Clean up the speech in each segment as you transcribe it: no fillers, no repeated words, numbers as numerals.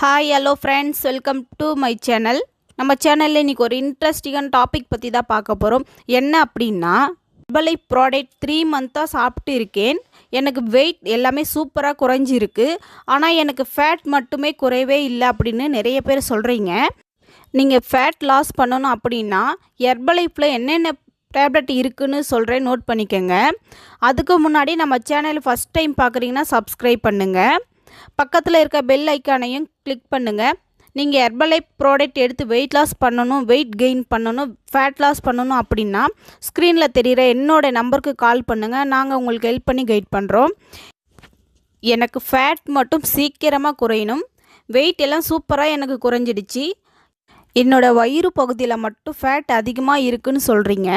Hi hello friends, welcome to my channel. நம்ம சேனலில் இன்றைக்கி ஒரு இன்ட்ரெஸ்டிங்கான டாபிக் பற்றி தான் பார்க்க போகிறோம். என்ன அப்படின்னா, ஹெர்பலைஃப் ப்ராடக்ட் 3 மந்த்தாக சாப்பிட்டு இருக்கேன். எனக்கு வெயிட் எல்லாமே சூப்பராக குறைஞ்சிருக்கு. ஆனால் எனக்கு ஃபேட் மட்டுமே குறையவே இல்லை அப்படின்னு நிறைய பேர் சொல்கிறீங்க. நீங்கள் ஃபேட் லாஸ் பண்ணணும் அப்படின்னா ஹெர்பலைஃப்பில் என்னென்ன டேப்லெட் இருக்குதுன்னு சொல்கிறேன், நோட் பண்ணிக்கோங்க. அதுக்கு முன்னாடி நம்ம சேனல் ஃபஸ்ட் டைம் பார்க்குறீங்கன்னா சப்ஸ்கிரைப் பண்ணுங்கள். பக்கத்தில் இருக்க பெல் ஐக்கானையும் கிளிக் பண்ணுங்கள். நீங்கள் ஹெர்பலைஃப் ப்ராடக்ட் எடுத்து வெயிட் லாஸ் பண்ணணும், வெயிட் கெயின் பண்ணணும், ஃபேட் லாஸ் பண்ணணும் அப்படின்னா ஸ்க்ரீனில் தெரிகிற என்னோட நம்பருக்கு கால் பண்ணுங்கள். நாங்கள் உங்களுக்கு ஹெல்ப் பண்ணி கைட் பண்ணுறோம். எனக்கு ஃபேட் மட்டும் சீக்கிரமாக குறையணும், வெயிட் எல்லாம் சூப்பராக எனக்கு குறைஞ்சிடுச்சு. என்னோடய வயிறு பகுதியில் மட்டும் ஃபேட் அதிகமாக இருக்குதுன்னு சொல்கிறீங்க.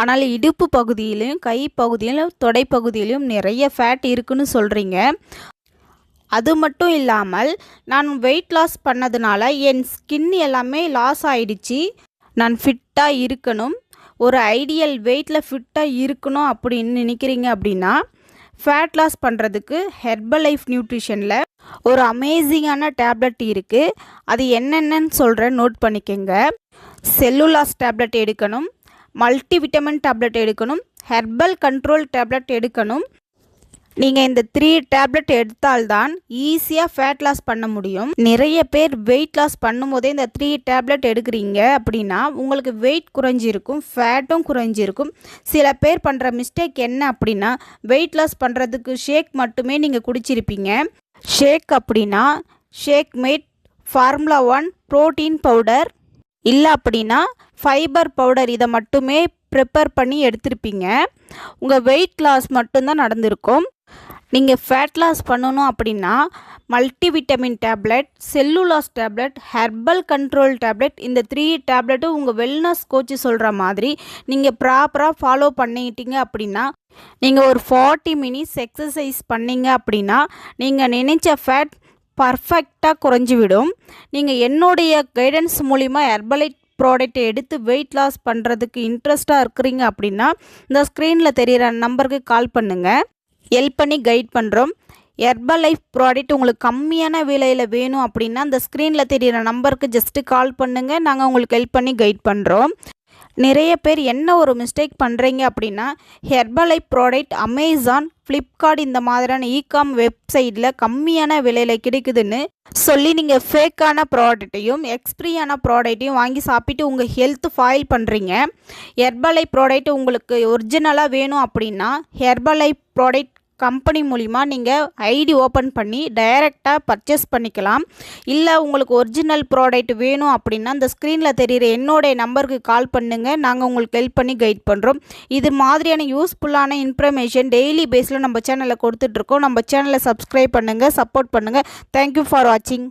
ஆனால் இடுப்பு பகுதியிலையும் கை பகுதியிலும் தொடை பகுதியிலையும் நிறைய ஃபேட் இருக்குதுன்னு சொல்கிறீங்க. அது மட்டும் இல்லாமல் நான் வெயிட் லாஸ் பண்ணதுனால என் ஸ்கின் எல்லாமே லாஸ் ஆகிடுச்சு. நான் ஃபிட்டாக இருக்கணும், ஒரு ஐடியல் வெயிட்டில் ஃபிட்டாக இருக்கணும் அப்படின்னு நினைக்கிறீங்க அப்படின்னா ஃபேட் லாஸ் பண்ணுறதுக்கு ஹெர்பலைஃப் நியூட்ரிஷனில் ஒரு அமேசிங்கான டேப்லெட் இருக்குது. அது என்னென்னு சொல்கிறேன், நோட் பண்ணிக்கோங்க. செல்லுலாஸ் டேப்லெட் எடுக்கணும், மல்டிவிட்டமின் டேப்லெட் எடுக்கணும், ஹெர்பல் கண்ட்ரோல் டேப்லெட் எடுக்கணும். நீங்கள் இந்த 3 டேப்லெட் எடுத்தால்தான் ஈஸியாக ஃபேட் லாஸ் பண்ண முடியும். நிறைய பேர் வெயிட் லாஸ் பண்ணும்போதே இந்த 3 டேப்லெட் எடுக்கிறீங்க அப்படின்னா உங்களுக்கு வெயிட் குறைஞ்சிருக்கும், ஃபேட்டும் குறைஞ்சிருக்கும். சில பேர் பண்ணுற மிஸ்டேக் என்ன அப்படின்னா, வெயிட் லாஸ் பண்ணுறதுக்கு ஷேக் மட்டுமே நீங்கள் குடிச்சிருப்பீங்க. ஷேக் அப்படின்னா shake mate, formula 1 protein powder, இல்லை அப்படின்னா ஃபைபர் பவுடர், இதை மட்டுமே ப்ரிப்பேர் பண்ணி எடுத்திருப்பீங்க. உங்கள் வெயிட் லாஸ் மட்டும்தான் நடந்திருக்கும். நீங்கள் ஃபேட் லாஸ் பண்ணணும் அப்படின்னா multivitamin tablet, cellulase tablet, herbal control tablet, இந்த 3 டேப்லெட்டும் உங்கள் வெல்னஸ் கோச்சு சொல்கிற மாதிரி நீங்கள் ப்ராப்பராக ஃபாலோ பண்ணிக்கிட்டீங்க அப்படின்னா, நீங்கள் ஒரு 40 மினிட்ஸ் எக்ஸசைஸ் பண்ணிங்க அப்படின்னா நீங்கள் நினைச்ச ஃபேட் பர்ஃபெக்டாக குறைஞ்சிவிடும். நீங்கள் என்னுடைய கைடன்ஸ் மூலிமா ஹெர்பலைஃப் ப்ராடக்ட்டை எடுத்து வெயிட் லாஸ் பண்ணுறதுக்கு இன்ட்ரெஸ்ட்டாக இருக்கிறீங்க அப்படின்னா இந்த ஸ்க்ரீனில் தெரிகிற நம்பருக்கு கால் பண்ணுங்கள். ஹெல்ப் பண்ணி கைட் பண்ணுறோம். ஹெர்பலைஃப் ப்ராடக்ட் உங்களுக்கு கம்மியான விலையில் வேணும் அப்படின்னா அந்த ஸ்க்ரீனில் தெரிகிற நம்பருக்கு ஜஸ்ட்டு கால் பண்ணுங்கள். நாங்கள் உங்களுக்கு ஹெல்ப் பண்ணி கைட் பண்ணுறோம். நிறைய பேர் என்ன ஒரு மிஸ்டேக் பண்ணுறீங்க அப்படின்னா, ஹெர்பலைஃப் ப்ராடக்ட் அமேசான், ஃப்ளிப்கார்ட் இந்த மாதிரியான இகாம் வெப்சைட்டில் கம்மியான விலையில் கிடைக்குதுன்னு சொல்லி நீங்கள் ஃபேக்கான ப்ராடக்ட்டையும் எக்ஸ்பிரியான ப்ராடக்ட்டையும் வாங்கி சாப்பிட்டு உங்கள் ஹெல்த் ஃபாயில் பண்ணுறீங்க. ஹெர்பலைஃப் ப்ராடக்ட் உங்களுக்கு ஒரிஜினலாக வேணும் அப்படின்னா ஹெர்பலைஃப் ப்ராடக்ட் கம்பெனி மூலிமா நீங்கள் ஐடி ஓப்பன் பண்ணி டைரெக்டாக பர்ச்சேஸ் பண்ணிக்கலாம். இல்லை உங்களுக்கு ஒரிஜினல் ப்ராடக்ட் வேணும் அப்படின்னா அந்த ஸ்க்ரீனில் தெரிகிற என்னோடைய நம்பருக்கு கால் பண்ணுங்கள். நாங்கள் உங்களுக்கு ஹெல்ப் பண்ணி கைட் பண்ணுறோம். இது மாதிரியான யூஸ்ஃபுல்லான இன்ஃபர்மேஷன் டெய்லி பேஸில் நம்ம சேனலில் கொடுத்துட்ருக்கோம். நம்ம சேனலை சப்ஸ்கிரைப் பண்ணுங்கள், சப்போர்ட் பண்ணுங்கள். தேங்க்யூ ஃபார் வாட்சிங்.